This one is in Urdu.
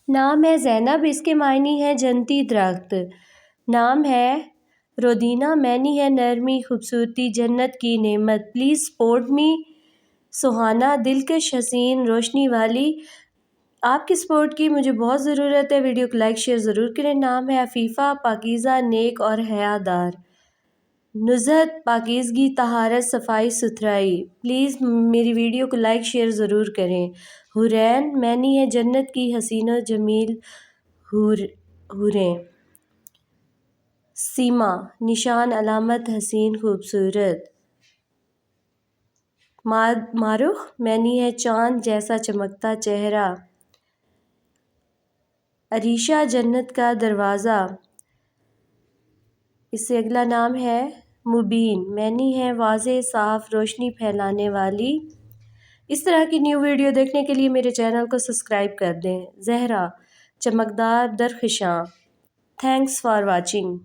نام ہے زینب، اس کے معنی ہے جنتی درخت۔ نام ہے رودینہ، معنی ہے نرمی، خوبصورتی، جنت کی نعمت۔ Please support me. سہانا، دلکش، حسین، روشنی والی۔ آپ کی سپورٹ کی مجھے بہت ضرورت ہے، ویڈیو کو لائک شیئر ضرور کریں۔ نام ہے عفیفہ، پاکیزہ، نیک اور حیادار۔ نزہت، پاکیزگی، طہارت، صفائی ستھرائی۔ پلیز میری ویڈیو کو لائک شیئر ضرور کریں۔ حورین، معنی ہے جنت کی حسین و جمیل حوریں۔ سیما، نشان، علامت، حسین، خوبصورت۔ مارخ، معنی ہے چاند جیسا چمکتا چہرہ۔ عریشہ، جنت کا دروازہ۔ اس سے اگلا نام ہے مبین، معنی ہے واضح، صاف، روشنی پھیلانے والی۔ اس طرح کی نیو ویڈیو دیکھنے کے لیے میرے چینل کو سبسکرائب کر دیں۔ زہرا، چمکدار، درخشاں۔ Thanks for watching.